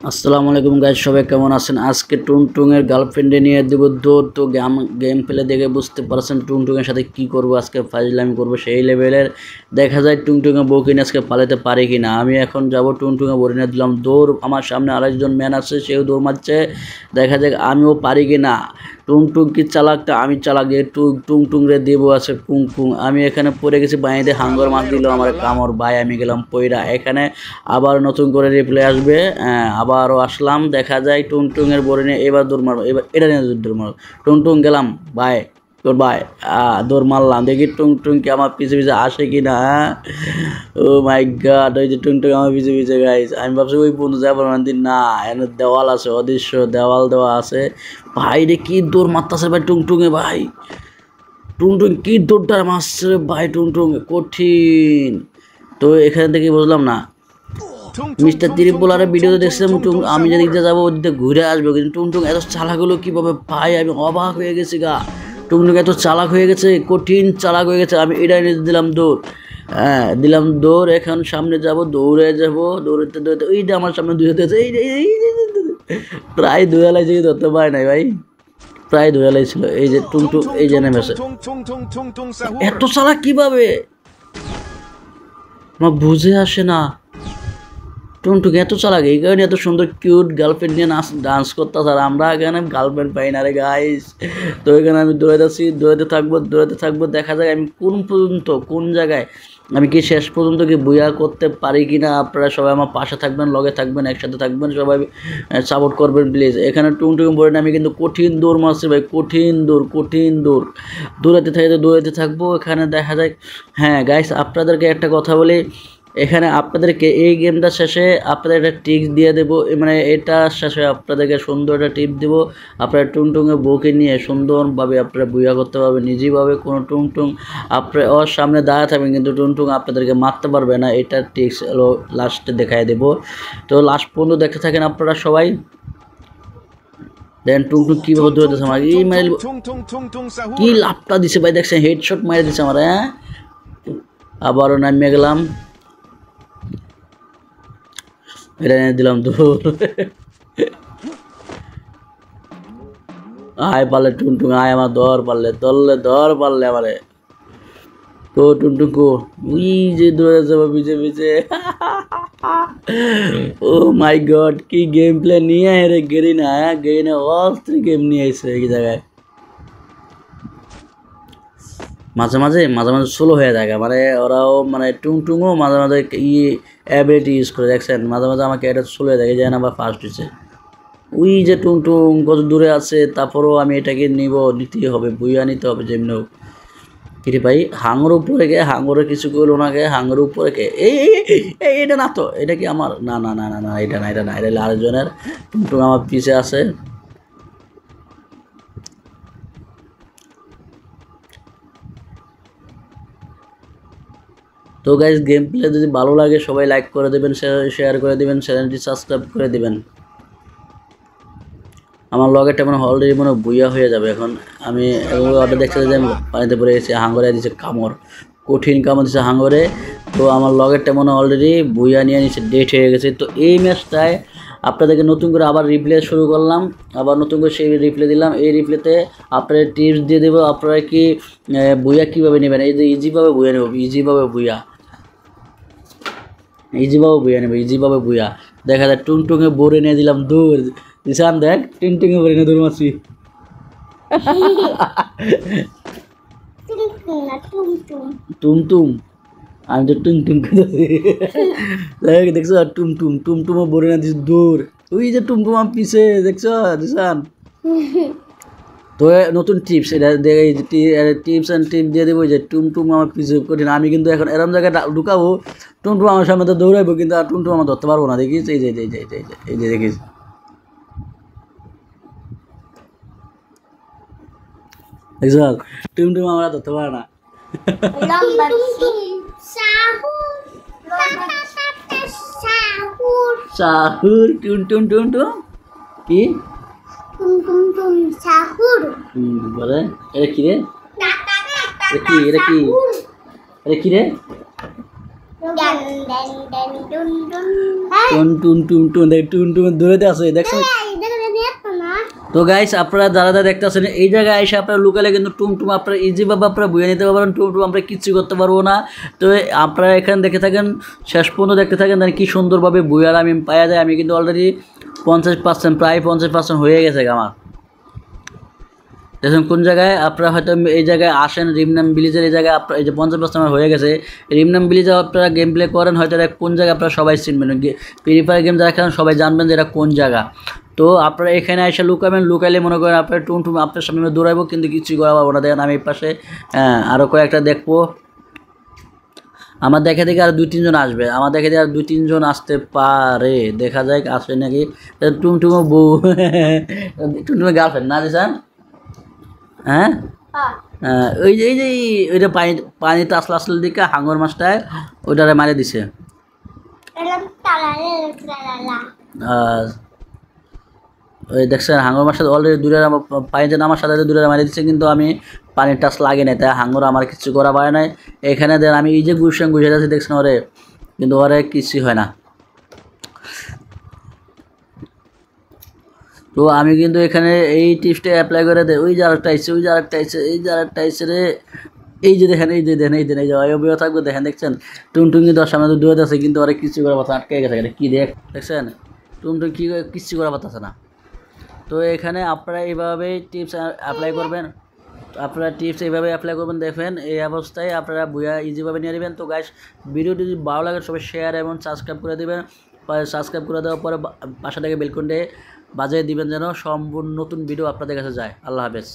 আসসালামু আলাইকুম গাইস, সবাই কেমন আছেন? আজকে টুংটুংয়ের গার্লফ্রেন্ডে নিয়ে দেব দৌড়। তো গেম প্লে দেখে বুঝতে পারছেন টুংটুংয়ের সাথে কি করব। আজকে ফাজলামি করব সেই লেভেলের। দেখা যায় টুংটুংয়ে বউ কিনে আজকে পালাতে পারে কিনা। আমি এখন যাব টুংটুংয়ে বরিনে দিলাম দৌড়। আমার সামনে আরেকজন ম্যান আছে, সেও দৌড় মারছে। দেখা যাক আমিও পারি কিনা। টুংটুং কি চালাকটা, আমি চালাক। যে টুংটুং রে দেবো আছে কুং। আমি এখানে পড়ে গেছি, বাইরে হাঙ্গর মার দিল আমার কামড় ভাই। আমি গেলাম পইরা। এখানে আবার নতুন করে রিপ্লে আসবে। আবারও আসলাম। দেখা যায় টুংটুংয়ের বরিনে এবার দৌড় মারবো। এবার এটা নিয়ে দৌড় মারবো। টুংটুং গেলাম ভাই, তোর ভাই দৌড় মারলাম। দেখি টুংটুং কি আমার পিছে পিছে আসে কিনা। ও মাই গড, ওই যে টুংটুং আমার পিছে পিছে গাইস। আমি ভাবছি ওই বন্ধু যাবো না, এনে দেওয়াল আছে, অদৃশ্য দেওয়াল দেওয়া আছে। ভাই রে কি দৌড় মারতেছে ভাই টুংটুঙে ভাই। টুংটুং কি দৌড়টা মারছে ভাই, টুংটুং কঠিন। তো এখান থেকে বুঝলাম না, মিস্টার ত্রিপুলারের ভিডিওতে দেখছিলাম আমি যেদিকে যাবো ওদিকে ঘুরে আসবো, কিন্তু টুংটুং এত চালাক হলো কীভাবে ভাই, আমি অবাক হয়ে গেছি গা। টুংটুং এত চালাক হয়ে গেছে, কঠিন চালাক হয়ে গেছে। আমি এটাই দিলাম দৌড়। দিলাম দৌড়। এখন সামনে যাব, দৌড়ে যাবো। দৌড়তে দৌড়তে ওইটা আমার সামনে দুই হতে আছে। প্রায় দুয়ালাই থেকে ধরতে পারে নাই ভাই, প্রায় দুয়ালাই ছিল। এই যে টুংটুং এই যে নেমেছে। এত চালাক কিভাবে আমার বুঝে আসে না। টুংটুং এত চালাক, এই কারণে এত সুন্দর কিউট গার্লফ্রেন্ড নিয়ে ডান্স করতে। আর আমরা এখানে গার্লফ্রেন্ড পাই না রে গাইস। তো এখানে আমি দৌড়াতে থাকবো। দেখা যায় আমি কোন জায়গায় আমি কি শেষ পর্যন্ত কি বুয়া করতে পারি কিনা। আপনারা সবাই আমার পাশে থাকবেন, লগে থাকবেন, একসাথে থাকবেন, সবাই সাপোর্ট করবেন প্লিজ। এখানে টুংটুং বলে না, আমি কিন্তু কঠিন দৌড় মারছি ভাই, কঠিন দৌড়। দৌড়াতে থাকবো। এখানে দেখা যায়, হ্যাঁ গাইস আপনাদেরকে একটা কথা বলি, এখানে আপনাদেরকে এই গেমটা শেষে আপনাদের একটা টিপস দিয়ে দেবো। মানে এটা শেষে আপনাদেরকে সুন্দর একটা টিপ দেবো। আপনারা টুংটুংয়ের বউকে নিয়ে সুন্দরভাবে আপনারা বুয়া করতে পারবেন নিজেভাবে। কোনো টুংটুং আপনার ওর সামনে দাঁড়া থাকবেন, কিন্তু টুংটুং আপনাদেরকে মারতে পারবে না। এটা টিপস হলো লাস্টে দেখাই দেবো। তো লাস্ট পর্যন্ত দেখতে থাকেন আপনারা সবাই। দেন টুংটুং কীভাবে দৌড়াতেছে আমার, এই মাইল কি লাভটা দিছে ভাই, দেখছেন হেডশট মারে দিছে আমার। আবারও নামিয়ে গেলাম, এটা এনে দিলাম দৌড়। আয় পারলে টুংটুং আয়, আমার ধর পারলে আমারে। তো টুংটুকু ওই যে দৌড়ে যাবো পিছে। ও মাই গড, কি গেম প্লে নিয়ে রে গেরিনা অস্ত্রী গেম নিয়ে এসে এই জায়গায়। মাঝে মাঝে স্লো হয়ে থাকে, মানে ওরাও মানে টুংটুংও মাঝে মাঝে অ্যাবিলিটি ইউজ করে। দেখছেন মাঝে আমাকে এটা স্লো হয়ে থাকে, যেন আবার ফার্স্ট হচ্ছে। ওই যে টুংটুং কত দূরে আছে, তারপরেও আমি এটাকে নিতেই হবে, বুইয়া নিতে হবে যেমনি হোক। কিরে ভাই হাঙর উপরে কে, হাঙরে কিছু করলো না কে, হাঙর উপরে কে? এটা না তো, এটা কি আমার? না, এটা না, এটা আরেকজনের। টুংটুং আমার পিছে আছে। তো গাইজ গেম প্লে যদি ভালো লাগে সবাই লাইক করে দেবেন, শেয়ার করে দেবেন, চ্যানেলটি সাবস্ক্রাইব করে দেবেন। আমার লগেরটা মনে অলরেডি মনে বুইয়া হয়ে যাবে এখন। আমি অর্ডার দেখতে যে আমি পানিতে পড়ে গেছি, হাঙ্গরে দিচ্ছে কামড়, কঠিন কামড় দিচ্ছে হাঙ্গরে। তো আমার লগেরটা মনে অলরেডি বুইয়া নিয়ে নিচ্ছে, ডেট হয়ে গেছে। তো এই ম্যাচটায় আপনাদেরকে নতুন করে আবার রিপ্লে শুরু করলাম, আবার নতুন করে সেই রিপ্লে দিলাম। এই রিপ্লেতে আপনাদের টিপস দিয়ে দেবো, আপনারা কি বুইয়া কীভাবে নেবেন। এই যে ইজিভাবে বুইয়া নেব, ইজিভাবে বুইয়া। দেখা যায় টুংটুঙে বোরে নিয়ে দিলাম দূর। দিশান দেখ টুংটুঙে বোরে নিয়ে দূর মারছি। টুমটুম, আমি তো টুংটুম দেখছো, টুমটুমও বোরে না দিস দূর। ওই যে টুমটুম আমার পিছে দেখছো দিশান। তো নতুন টিপস, এটা টিপস অ্যান্ড টিপ দিয়ে দেবো যে টুমটুম আমার পিছু কঠিন। আমি কিন্তু এখন এরম জায়গায় ঢুকাবো, টুমটুম আমার সামনে তো দৌড়াইবো, কিন্তু আর টুমটুম আমার ধরতে পারবো না। দেখিস এই যে দেখিস, দেখছ টুমটুম আমরা ধরতে পারে না। সাহুর টুমটুম কি বলে, এটা কি রে, এটা কি রে, টুন টুন টুন টুন দেখ টুন টুন দূরেতে আছে দেখছেন। তো গাইস আপনারা যারা যারা দেখতেছেন এই জায়গায় এসে আপনারা লুকালে কিন্তু টুমটুম আপনারা ইজিভাবে আপনারা বইয়ে নিতে পারবেন। টুমটুম আমরা কিচ্ছু করতে পারবো না। তো আপনারা এখানে দেখে থাকেন, শেষ পর্যন্ত দেখতে থাকেন, দেখেন কী সুন্দরভাবে বইয়ার আমি পাওয়া যায়। আমি কিন্তু অলরেডি 50%, প্রায় 50% হয়ে গেছে আমার। দেখুন কোন জায়গায় আপনারা হয়তো এই জায়গায় আসেন, রিমনাম ভিলেজের এই জায়গায় আপনার এই যে 50% আমার হয়ে গেছে। রিমনাম ভিলেজে আপনারা গেম প্লে করেন, হয়তো এটা কোন জায়গায় আপনারা সবাই চিনবেন। ফ্রি ফায়ার গেম যারা খেলেন সবাই জানবেন যে এটা কোন জায়গা। তো আপনারা এখানে এসে লুকাবেন, লুকাইলে মনে করেন আপনার টুমটুম আপনার সামনে দৌড়াইবো, কিন্তু কিছুই করা পারবো না। দেখেন আমি এই পাশে আরও কয়েকটা দেখবো। আমার দেখে দেখে আর 2-3 জন আসবে, আমার দেখে দেখে আর 2-3 জন আসতে পারে, দেখা যায় আসে নাকি। টুমটুমো বউ টুমটুমের গার্লফ্রেন্ড না দিশান? হ্যাঁ ওই যে এই যে ওইটা পানিতে আসলে আসলে দিকে হাঙর মাছটায় ওইটারে মারে দিছে। ওই দেখছেন হাঙর মাছ অলরেডি দূরে পানিতে নামার সাথে দূরে মারি দিচ্ছে, কিন্তু আমি পানির টাচ লাগে নাই, তাই হাঙর আমার কিছু করা পারে নাই। এখানে দেন আমি এই যে ঘুষে যাচ্ছি দেখছেন ওরে, কিন্তু ওরে কিছুই হয় না। তো আমি কিন্তু এখানে এই টিপসটা অ্যাপ্লাই করে দেয়। ওই যে আরেকটা আইসে, ওই যে আরেকটা আইসে, এই যে আরেকটা আইসে রে, এই যে দেখেন, এই যে দেখেন, এই যে অয়বীয় থাকবে দেখেন, দেখছেন টুনটুন কিন্তু সামনে তো দূরে আছে, কিন্তু ওরা কিছু করার কথা আটকে গেছে। কী দেখছেন টুনটুন কী কিচ্ছু করার কথা আছে না। তো এখানে আপনারা এইভাবেই টিপস অ্যাপ্লাই করবেন, আপনারা টিপস এইভাবে অ্যাপ্লাই করবেন। দেখবেন এই অবস্থায় আপনারা বুয়া ইজিভাবে নিয়ে নেবেন। তো গাইস ভিডিওটি যদি ভালো লাগে সবাই শেয়ার এবং সাবস্ক্রাইব করে দেবেন। সাবস্ক্রাইব করে দেওয়ার পরে পাশে থেকে বেলকনটে বাজিয়ে দিবেন যেন সম্পূর্ণ নতুন ভিডিও আপনাদের কাছে যায়। আল্লাহ হাফেজ।